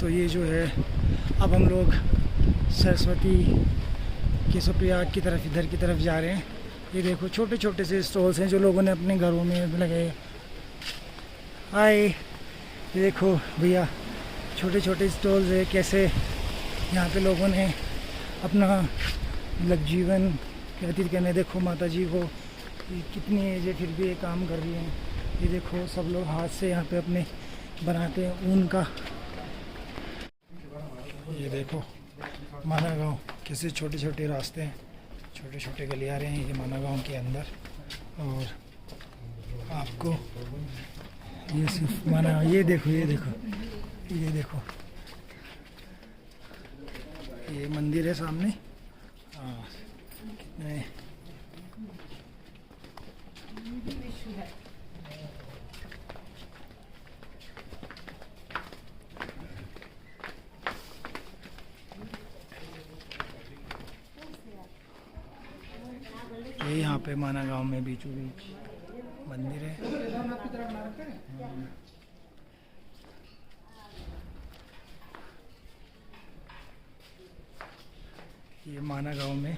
तो ये जो है अब हम लोग सरस्वती केशवप्रयाग की तरफ इधर की तरफ जा रहे हैं। ये देखो छोटे छोटे से स्टॉल्स हैं जो लोगों ने अपने घरों में लगाए। हाय, ये देखो भैया छोटे छोटे स्टॉल्स है, कैसे यहाँ पे लोगों ने अपना मतलब जीवन व्यतीत करने। देखो माता जी को कितनी एज है फिर भी ये काम कर रही हैं। ये देखो सब लोग हाथ से यहाँ पे अपने बनाते हैं ऊन का। ये देखो माना गाँव कैसे छोटे छोटे रास्ते हैं, छोटे छोटे गलियारे हैं ये माना गाँव के अंदर। और आपको ये सिर्फ माना, ये देखो ये देखो ये देखो ये मंदिर है सामने। हाँ कितने ये यहाँ पे माना गांव में बीचों बीच मंदिर है। ये माना गांव में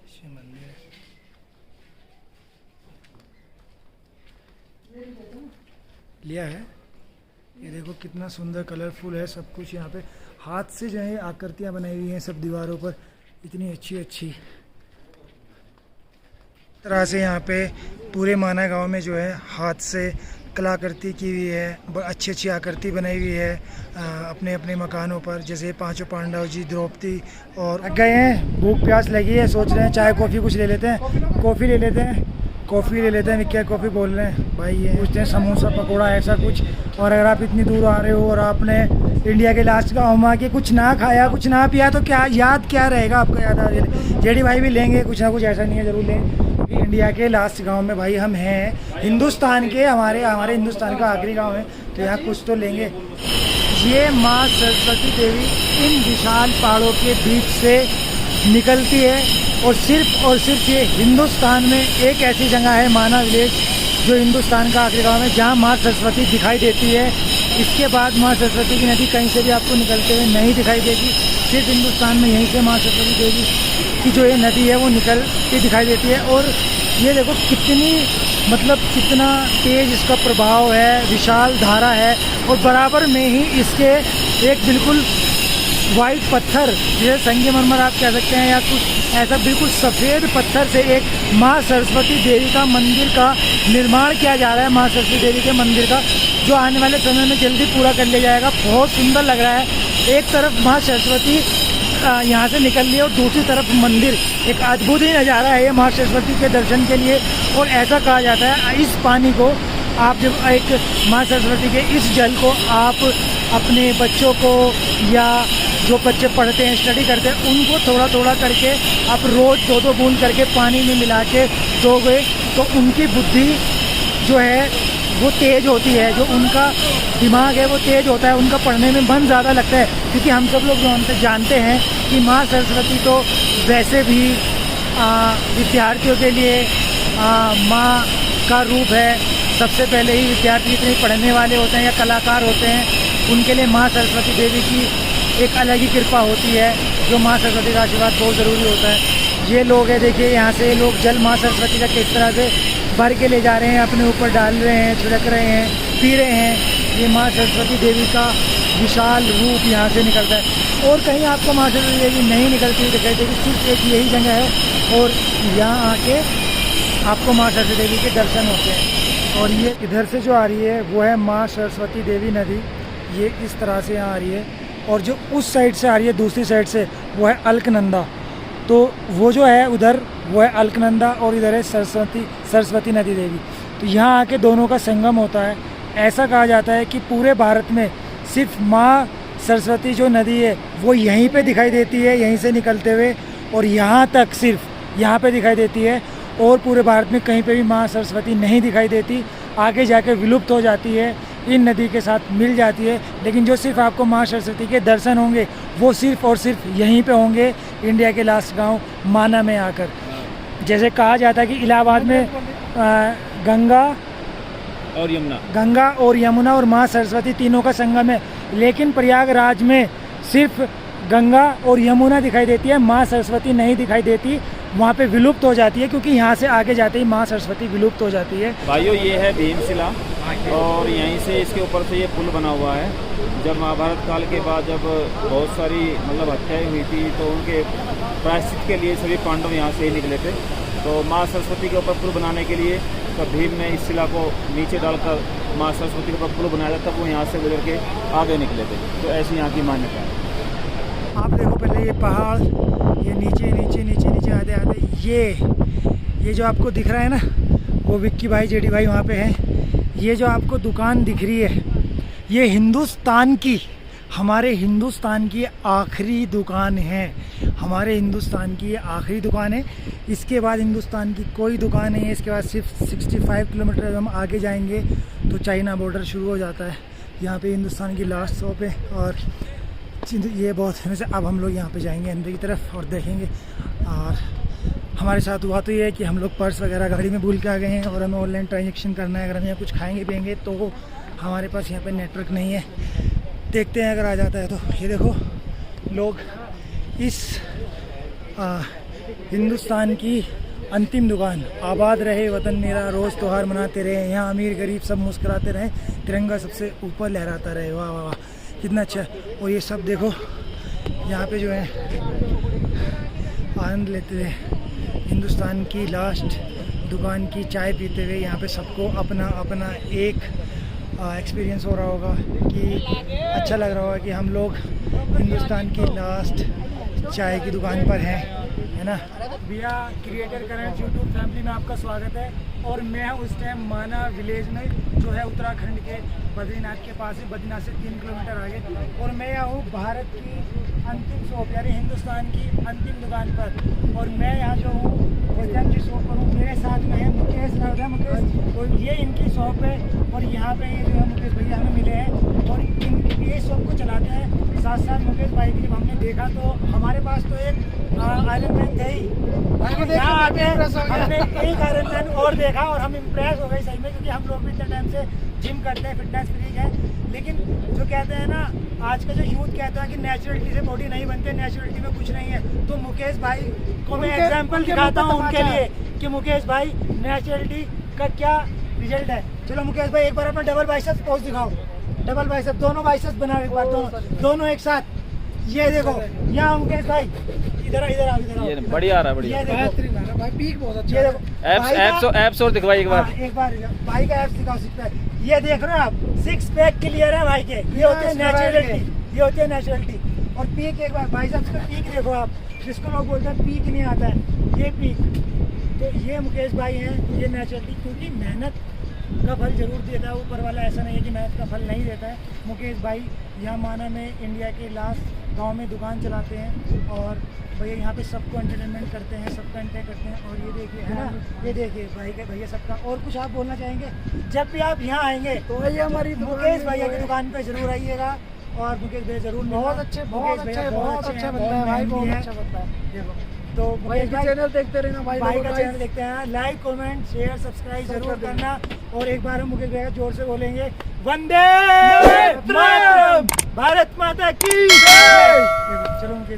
शिव मंदिर है। लिया है। ये देखो कितना सुंदर कलरफुल है सब कुछ। यहाँ पे हाथ से जो है आकृतियाँ बनाई हुई हैं सब दीवारों पर, इतनी अच्छी अच्छी तरह से। यहाँ पे पूरे माना गांव में जो है हाथ से कलाकृति की हुई है, अच्छी अच्छी आकृति बनाई हुई है अपने अपने मकानों पर। जैसे पांचों पांडव जी, द्रौपदी। और गए हैं, भूख प्यास लगी है, सोच रहे हैं चाय कॉफ़ी कुछ ले लेते हैं, कॉफ़ी ले लेते हैं, कॉफ़ी ले लेते हैं। क्या कॉफ़ी बोल रहे हैं भाई, ये पूछते हैं समोसा पकौड़ा ऐसा कुछ। और अगर आप इतनी दूर आ रहे हो और आपने इंडिया के लास्ट गाँव में आके कुछ ना खाया कुछ ना पिया तो क्या याद क्या रहेगा आपका? याद आ जेडी भाई भी लेंगे कुछ ना कुछ, ऐसा नहीं है ज़रूर लें। इंडिया के लास्ट गांव में भाई हम हैं, हिंदुस्तान के, हमारे हिंदुस्तान का आखिरी गांव है, तो यहाँ कुछ तो लेंगे। ये माँ सरस्वती देवी इन विशाल पहाड़ों के बीच से निकलती है और सिर्फ ये हिंदुस्तान में एक ऐसी जगह है माना विलेज जो हिंदुस्तान का आखिरी गाँव है जहाँ माँ सरस्वती दिखाई देती है। इसके बाद माँ सरस्वती की नदी कहीं से भी आपको निकलते हुए नहीं दिखाई देगी, सिर्फ हिंदुस्तान में यहीं से माँ सरस्वती देवी की जो ये नदी है वो निकल के दिखाई देती है। और ये देखो कितनी मतलब कितना तेज इसका प्रभाव है, विशाल धारा है। और बराबर में ही इसके एक बिल्कुल वाइट पत्थर, जैसे संगमरमर आप कह सकते हैं या कुछ ऐसा बिल्कुल सफ़ेद पत्थर से एक माँ सरस्वती देवी का मंदिर का निर्माण किया जा रहा है। माँ सरस्वती देवी के मंदिर का जो आने वाले समय में जल्दी पूरा कर लिया जाएगा। बहुत सुंदर लग रहा है। एक तरफ माँ सरस्वती यहाँ से निकल रही है और दूसरी तरफ मंदिर। एक अद्भुत ही नज़ारा है ये माँ सरस्वती के दर्शन के लिए। और ऐसा कहा जाता है इस पानी को आप जब एक माँ सरस्वती के इस जल को आप अपने बच्चों को या जो बच्चे पढ़ते हैं स्टडी करते हैं उनको थोड़ा थोड़ा करके आप रोज़ 2-2 बूंद करके पानी में मिला के दोगे तो उनकी बुद्धि जो है वो तेज़ होती है, जो उनका दिमाग है वो तेज़ होता है, उनका पढ़ने में मन ज़्यादा लगता है। क्योंकि हम सब लोग जानते हैं कि माँ सरस्वती तो वैसे भी विद्यार्थियों के लिए माँ का रूप है। सबसे पहले ही विद्यार्थी इतने पढ़ने वाले होते हैं या कलाकार होते हैं, उनके लिए माँ सरस्वती देवी की एक अलग ही कृपा होती है, जो माँ सरस्वती का आशीर्वाद बहुत ज़रूरी होता है। ये लोग है देखिए, यहाँ से लोग जल माँ सरस्वती का किस तरह से भर के ले जा रहे हैं, अपने ऊपर डाल रहे हैं, छिड़क रहे हैं, पी रहे हैं। ये माँ सरस्वती देवी का विशाल रूप यहाँ से निकलता है। और कहीं आपको माँ सरस्वती देवी नहीं निकलती हुई दिखाई देगी, सिर्फ एक यही जगह है और यहाँ आके आपको माँ सरस्वती देवी के दर्शन होते हैं। और ये इधर से जो आ रही है वो है माँ सरस्वती देवी नदी, ये इस तरह से यहाँ आ रही है। और जो उस साइड से आ रही है दूसरी साइड से वो है अलकनंदा। तो वो जो है उधर वो है अलकनंदा और इधर है सरस्वती नदी देवी। तो यहाँ आके दोनों का संगम होता है। ऐसा कहा जाता है कि पूरे भारत में सिर्फ माँ सरस्वती जो नदी है वो यहीं पे दिखाई देती है, यहीं से निकलते हुए, और यहाँ तक सिर्फ यहाँ पे दिखाई देती है। और पूरे भारत में कहीं पे भी माँ सरस्वती नहीं दिखाई देती, आगे जाके विलुप्त हो जाती है, इन नदी के साथ मिल जाती है। लेकिन जो सिर्फ आपको माँ सरस्वती के दर्शन होंगे वो सिर्फ और सिर्फ यहीं पे होंगे, इंडिया के लास्ट गांव माना में आकर। जैसे कहा जाता है कि इलाहाबाद में गंगा और यमुना। गंगा और यमुना और माँ सरस्वती तीनों का संगम है, लेकिन प्रयागराज में सिर्फ गंगा और यमुना दिखाई देती है, माँ सरस्वती नहीं दिखाई देती, वहाँ पे विलुप्त हो जाती है, क्योंकि यहाँ से आगे जाते ही माँ सरस्वती विलुप्त हो जाती है। भाइयों ये है भीमशिला और यहीं से इसके ऊपर से ये पुल बना हुआ है। जब महाभारत काल के बाद जब बहुत सारी मतलब हत्याएं हुई थी तो उनके प्रायश्चित के लिए सभी पांडव यहाँ से ही निकले थे। तो माँ सरस्वती के ऊपर पुल बनाने के लिए तब भीम ने इस शिला को नीचे डालकर माँ सरस्वती के ऊपर पुल बनाया था, तब वो यहाँ से गुजर के आगे निकले थे। तो ऐसी यहाँ की मान्यता है। आप देखो पहले ये पहाड़, ये नीचे नीचे नीचे नीचे आते आते ये जो आपको दिख रहा है ना, वो विक्की भाई जेडी भाई वहाँ पे हैं। ये जो आपको दुकान दिख रही है, ये हिंदुस्तान की, हमारे हिंदुस्तान की आखिरी दुकान है, हमारे हिंदुस्तान की ये आखिरी दुकान है। इसके बाद हिंदुस्तान की कोई दुकान नहीं है। इसके बाद सिर्फ 65 किलोमीटर हम आगे जाएंगे तो चाइना बॉर्डर शुरू हो जाता है। यहाँ पे हिंदुस्तान की लास्ट शॉप है और ये बहुत फेमस है। अब हम लोग यहाँ पे जाएंगे अंदर की तरफ और देखेंगे। और हमारे साथ हुआ तो ये है कि हम लोग पर्स वगैरह गाड़ी में भूल के आ गए हैं और हमें ऑनलाइन ट्रांजेक्शन करना है। अगर हम यहाँ कुछ खाएंगे पियेंगे तो हमारे पास यहाँ पे नेटवर्क नहीं है। देखते हैं अगर आ जाता है तो। ये देखो लोग इस हिंदुस्तान की अंतिम दुकान, आबाद रहे वतन मेरा, रोज़ त्योहार मनाते रहे, यहाँ अमीर गरीब सब मुस्कुराते रहे, तिरंगा सबसे ऊपर लहराता रहे। वाह वाह वाह, कितना अच्छा। और ये सब देखो यहाँ पे जो है आनंद लेते हुए हिंदुस्तान की लास्ट दुकान की चाय पीते हुए, यहाँ पे सबको अपना अपना एक एक्सपीरियंस हो रहा होगा कि अच्छा लग रहा होगा कि हम लोग हिंदुस्तान की लास्ट चाय की दुकान पर हैं, है ना। भैया क्रिएटर करंट यूट्यूब फैमिली में आपका स्वागत है। और मैं उस टाइम माना विलेज में जो है उत्तराखंड के बद्रीनाथ के पास है, बद्रीनाथ से 3 किलोमीटर आगे। और मैं यहाँ हूँ भारत की अंतिम शॉप यानी हिंदुस्तान की अंतिम दुकान पर। और मैं यहाँ जो हूँ बजरंग की शॉप पर हूँ। मेरे साथ में है मुकेश राउत है, मुकेश, और ये इनकी शॉप है। और यहाँ पे ये जो है मुकेश भैया हमें मिले हैं और ये शॉप को चलाते हैं। साथ साथ मुकेश भाई की जब हमने देखा तो हमारे पास तो एक आयरन मैन थे ही, यहाँ आके हमने एक आयरन मैन और देखा और हम इम्प्रेस हो गए सही में, क्योंकि हम लोग भी इतने टाइम से जिम करते हैं, फिटनेस फ्रीक है। लेकिन जो कहते हैं ना, आज का जो यूथ कहता है कि नेचुरलिटी से बॉडी नहीं बनते, नेचुरलिटी में कुछ नहीं है। तो मुकेश भाई को मैं एग्जाम्पल दिखाता हूँ उनके लिए कि मुकेश भाई नेचुरलिटी का क्या रिजल्ट है। चलो मुकेश भाई एक बार अपना डबल बाइसेप्स पोज दिखाओ, डबल बाइसेप्स, दोनों बाइसेप्स बनाओ एक बार, दोनों एक साथ। ये देखो यहाँ मुकेश भाई, इधर आओ, ये बढ़िया आ रहा है, बढ़िया। ये देखो भाई पीक बहुत अच्छा है। एप्स और दिखवाइए एक बार। एक बार भाई का एप्स दिखाओ, 6 पैक। ये देख रहे हो आप, 6 पैक क्लियर है भाई के। ये होती है नेचुरलिटी, ये होती है नेचुरलिटी। और पीक एक बार भाई साहब का पीक देखो आप, जिसको लोग बोलते हैं पीक नहीं आता है, ये पीक। तो ये मुकेश भाई हैं, ये नेचुरलिटी, क्योंकि मेहनत का फल जरूर देता है ऊपर वाला, ऐसा नहीं है कि मेहनत का फल नहीं देता है। मुकेश भाई यहाँ माना में इंडिया के लास्ट गांव में दुकान चलाते हैं और भैया यहाँ पे सबको एंटरटेनमेंट करते हैं, सबका एंटरटेन करते हैं। और ये देखिए है ना, ये देखिए भाई का भैया सबका। और कुछ आप बोलना चाहेंगे? जब भी आप यहाँ आएंगे तो भैया हमारी मुकेश भैया की दुकान पे जरूर आइएगा। और मुकेश भैया जरूर बहुत अच्छे बंदा है भाई, बहुत अच्छा बंदा है। देखो तो मुकेश भाई चैनल देखते रहना, भाई का चैनल देखते हैं, लाइक कमेंट शेयर सब्सक्राइब जरूर करना। और एक बार हम मुकेश भैया जोर से बोलेंगे, वंदे मातरम, भारत माता की जय। चलो मुकेश।